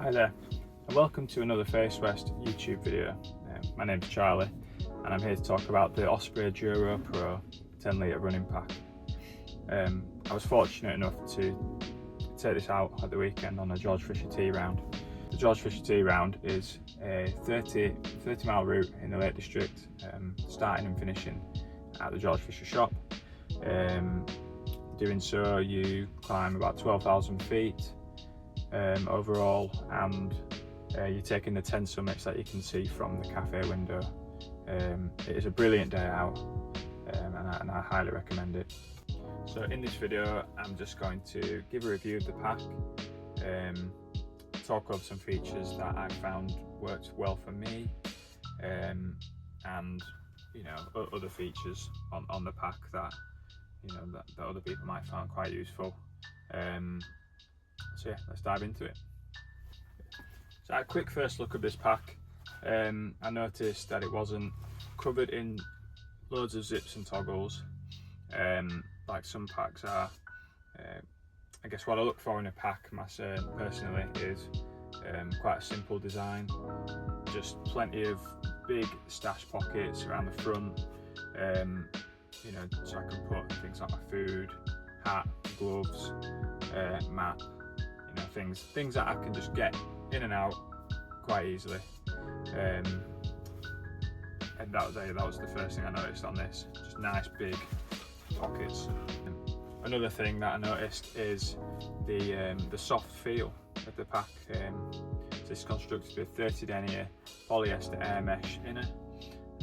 Hi there, and welcome to another Face West YouTube video. My name's Charlie, and I'm here to talk about the Osprey Duro Pro 10 litre running pack. I was fortunate enough to take this out at the weekend on a George Fisher Tea round. The George Fisher Tea round is a 30 mile route in the Lake District, starting and finishing at the George Fisher shop. Doing so, you climb about 12,000 feet overall, and you're taking the 10 summits that you can see from the cafe window. It is a brilliant day out, and I highly recommend it. So in this video, I'm just going to give a review of the pack, talk over some features that I found worked well for me, and other features on the pack that that other people might find quite useful. So yeah, let's dive into it. So a quick first look at this pack. I noticed that it wasn't covered in loads of zips and toggles like some packs are. I guess what I look for in a pack personally is quite a simple design, just plenty of big stash pockets around the front, so I can put things like my food, hat, gloves, map, things that I can just get in and out quite easily. And that was the first thing I noticed on this, just nice big pockets. Another thing that I noticed is the soft feel of the pack. This is constructed with 30 denier polyester air mesh inner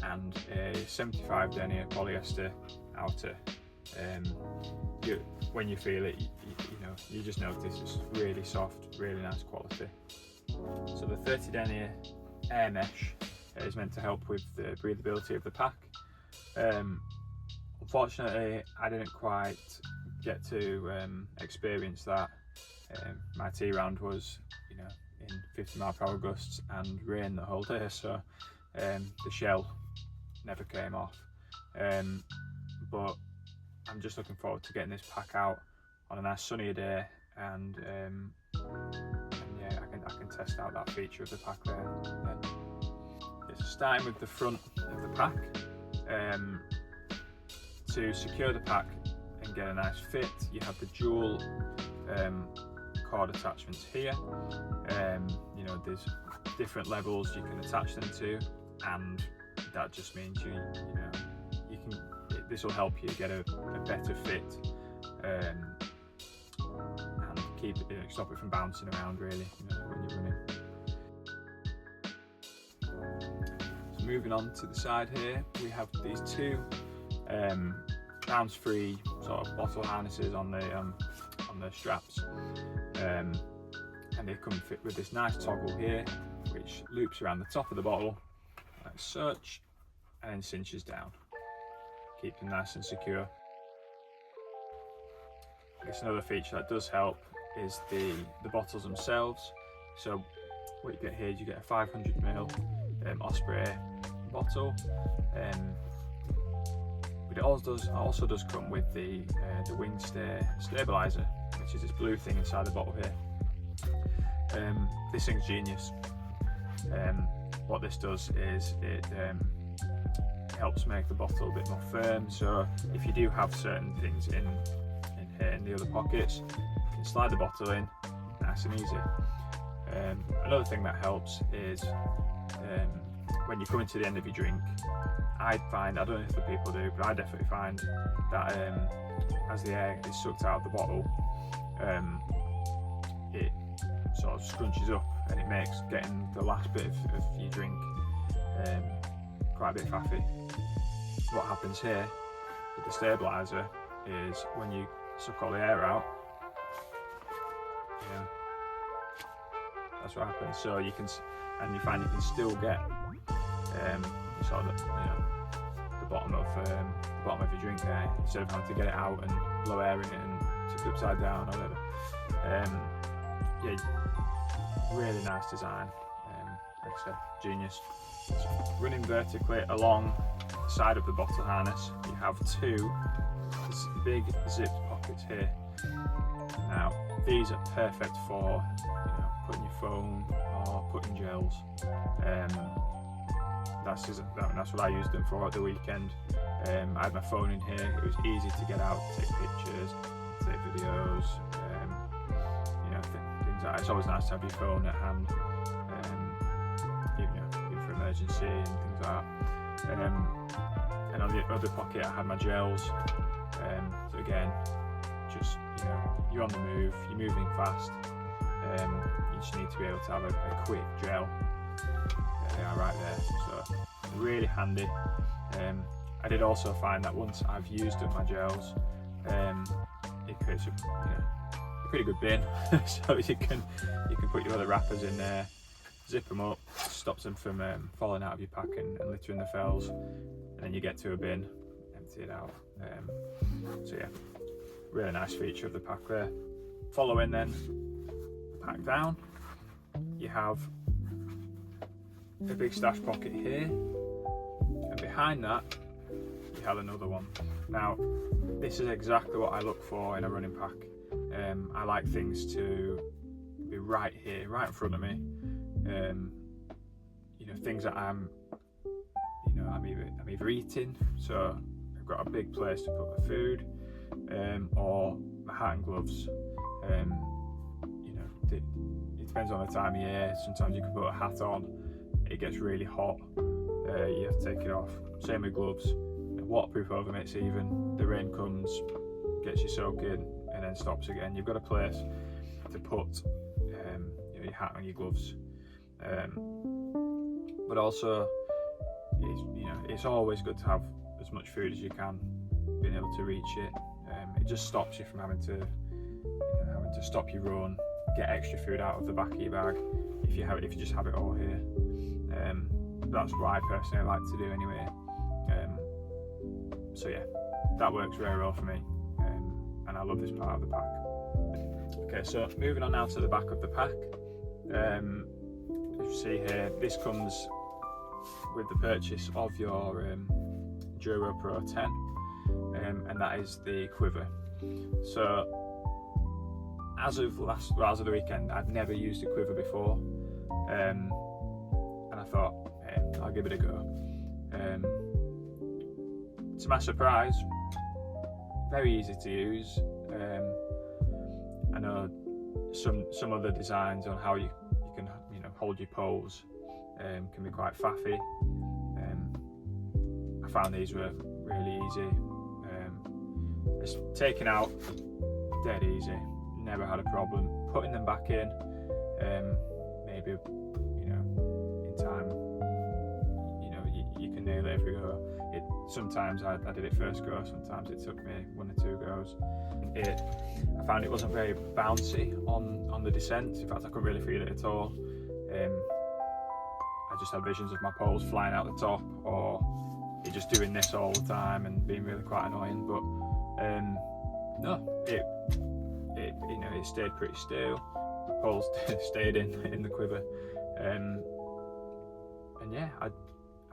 and a 75 denier polyester outer. When you feel it, you just notice it's really soft, really nice quality. So the 30 denier air mesh is meant to help with the breathability of the pack. Unfortunately, I didn't quite get to experience that. My tea round was, in 50 mile/h gusts and rain the whole day, so the shell never came off. But I'm just looking forward to getting this pack out on a nice sunnier day, and yeah, I can test out that feature of the pack there. It's starting with the front of the pack. To secure the pack and get a nice fit, you have the dual cord attachments here. There's different levels you can attach them to, and that just means this will help you get a better fit, and keep it, stop it from bouncing around really when you're running. So moving on to the side here, we have these two bounce-free sort of bottle harnesses on the straps, and they come fit with this nice toggle here, which loops around the top of the bottle like such, and then cinches down, keep them nice and secure. I guess another feature that does help is the bottles themselves. So what you get here is you get a 500 ml Osprey bottle, but it also does come with the wing stabilizer, which is this blue thing inside the bottle here. This thing's genius. What this does is it helps make the bottle a bit more firm, so if you do have certain things in here in the other pockets, you can slide the bottle in nice and easy. Another thing that helps is when you're coming to the end of your drink, I don't know if the people do, but I definitely find that as the air is sucked out of the bottle, it sort of scrunches up, and it makes getting the last bit of your drink quite a bit faffy. What happens here with the stabilizer is when you suck all the air out, that's what happens. So you find you can still get sort of the bottom of your drink there, instead of having to get it out and blow air in it and tip it upside down or whatever. Yeah, really nice design. Like I said, genius. So running vertically along the side of the bottle harness, you have two big zipped pockets here. Now these are perfect for putting your phone or putting gels. That's what I used them for at the weekend. I had my phone in here. It was easy to get out, take pictures, take videos, things like that. It's always nice to have your phone at hand, even for emergency and things like that. And on the other pocket I had my gels. So again, just you're on the move, you're moving fast. You just need to be able to have a quick gel. There they are right there. So really handy. I did also find that once I've used up my gels, it creates a pretty good bin. So you can put your other wrappers in there, zip them up, stops them from falling out of your pack and littering the fells, and then you get to a bin, empty it out. So yeah, really nice feature of the pack there. Following then, pack down, you have a big stash pocket here, and behind that you have another one. Now this is exactly what I look for in a running pack. I like things to be right here, right in front of me. Things that I'm either eating, so I've got a big place to put the food, or my hat and gloves. It depends on the time of year. Sometimes you can put a hat on, it gets really hot, you have to take it off. Same with gloves, waterproof over mitts even. The rain comes, gets you soaking, and then stops again. You've got a place to put your hat and your gloves. But also, it's always good to have as much food as you can, being able to reach it. It just stops you from having to stop your run, get extra food out of the back of your bag if you just have it all here. That's what I personally like to do anyway. So yeah, that works very well for me, and I love this part of the pack. Okay, so moving on now to the back of the pack. As you see here, this comes with the purchase of your Duro Pro 10, and that is the quiver. So as of the weekend, I've never used a quiver before, and I thought, hey, I'll give it a go. To my surprise, very easy to use. I know some other designs on how you can hold your poles can be quite faffy. I found these were really easy. It's taken out dead easy, never had a problem. Putting them back in, maybe in time, you can nail it every go. Sometimes I did it first go, sometimes it took me 1 or 2 goes. I found it wasn't very bouncy on the descent. In fact, I couldn't really feel it at all. I just had visions of my poles flying out the top, or it just doing this all the time and being really quite annoying. But no, it stayed pretty still. The poles stayed in the quiver, and yeah, I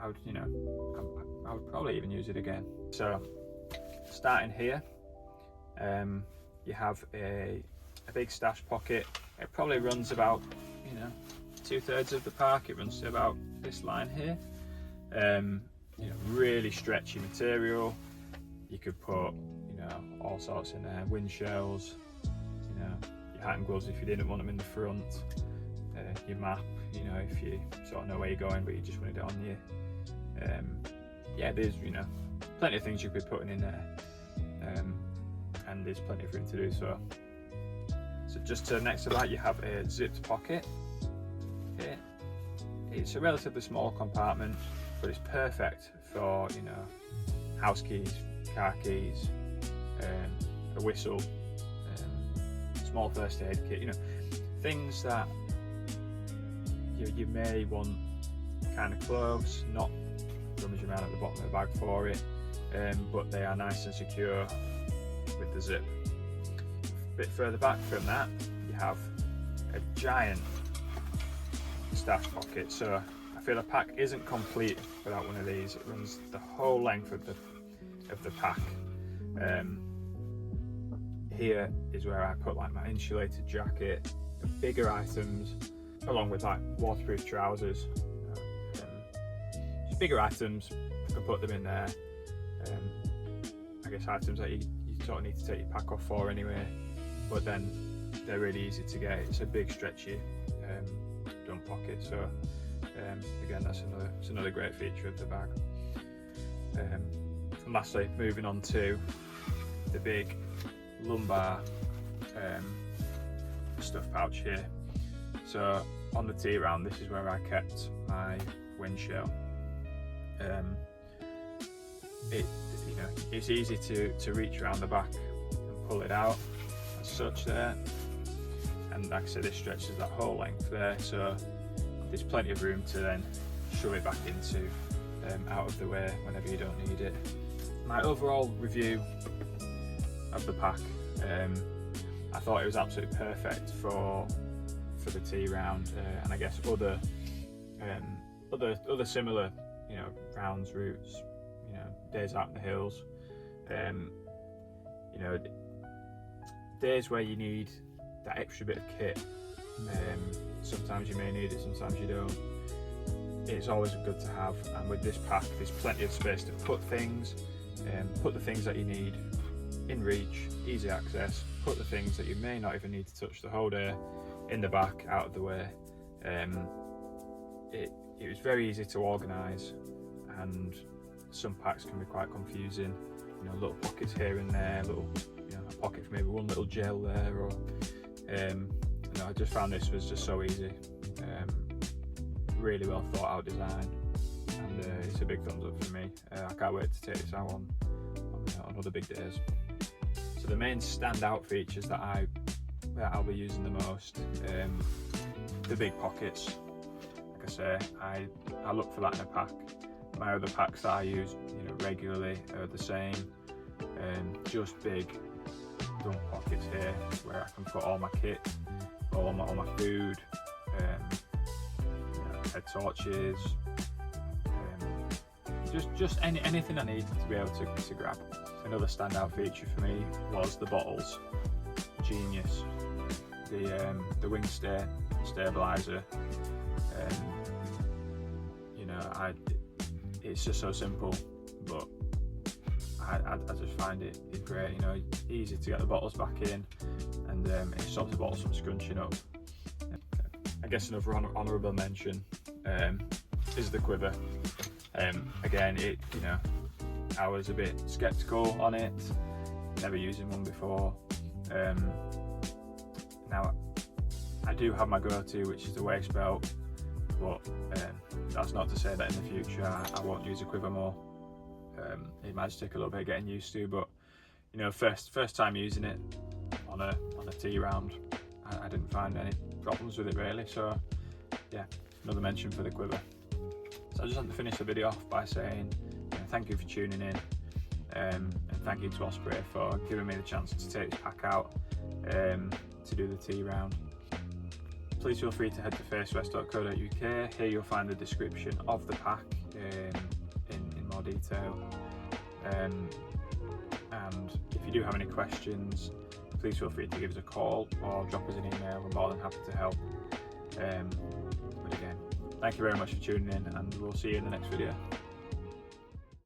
would probably even use it again. So starting here, you have a big stash pocket. It probably runs about 2/3 of the pack. It runs to about this line here. Really stretchy material. You could put all sorts in there, wind shells, your hat and gloves if you didn't want them in the front, your map, if you sort of know where you're going but you just wanted it on you. Yeah, there's plenty of things you could be putting in there, and there's plenty of room to do so. So just to next to that, you have a zipped pocket here. It's a relatively small compartment, but it's perfect for house keys, car keys, a whistle, small first aid kit, things that you may want kind of close, not rummaging around at the bottom of the bag for it, but they are nice and secure with the zip. A bit further back from that, you have a giant stash pocket. So I feel a pack isn't complete without one of these. It runs the whole length of the pack. Here is where I put like my insulated jacket, the bigger items, along with like waterproof trousers. Just bigger items, you can put them in there. I guess items that you sort of need to take your pack off for anyway, but then they're really easy to get. It's a big stretchy dump pocket, so again, that's another great feature of the bag. And lastly, moving on to the big lumbar stuff pouch here. So on the T-round, this is where I kept my wind shell. It's easy to reach around the back and pull it out as such there, and like I said, this stretches that whole length there, so there's plenty of room to then shove it back into out of the way whenever you don't need it. My overall review of the pack, I thought it was absolutely perfect for the T-round, and I guess other similar, rounds, routes, days out in the hills, days where you need that extra bit of kit. Sometimes you may need it, sometimes you don't. It's always good to have, and with this pack there's plenty of space to put things, put the things that you need in reach, easy access, put the things that you may not even need to touch the whole day in the back, out of the way. It was very easy to organise, and some packs can be quite confusing, little pockets here and there, little a pocket for maybe one little gel there, or I just found this was just so easy. Really well thought out design, and it's a big thumbs up for me. I can't wait to take this out on other big days. So the main standout features that I'll be using the most, the big pockets. Like I say, I look for that in a pack. My other packs that I use regularly are the same, just big dump pockets here where I can put all my kit, all my food, head torches, just anything I need to be able to grab. Another standout feature for me was the bottles. Genius. The wing stabilizer. It's just so simple, but I just find it great. Easy to get the bottles back in, and it stops the bottles from scrunching up. I guess another honourable mention is the quiver. Again, I was a bit sceptical on it, never using one before. Now I do have my go-to, which is the waist belt, but that's not to say that in the future I won't use a quiver more. It might just take a little bit of getting used to, but first time using it on a T-round, I didn't find any problems with it really. So yeah, another mention for the quiver. So I just want to finish the video off by saying thank you for tuning in, and thank you to Osprey for giving me the chance to take this pack out to do the T-round. Please feel free to head to facewest.co.uk. Here you'll find the description of the pack in more detail. And if you do have any questions, please feel free to give us a call or drop us an email. We're more than happy to help. But again, thank you very much for tuning in, and we'll see you in the next video.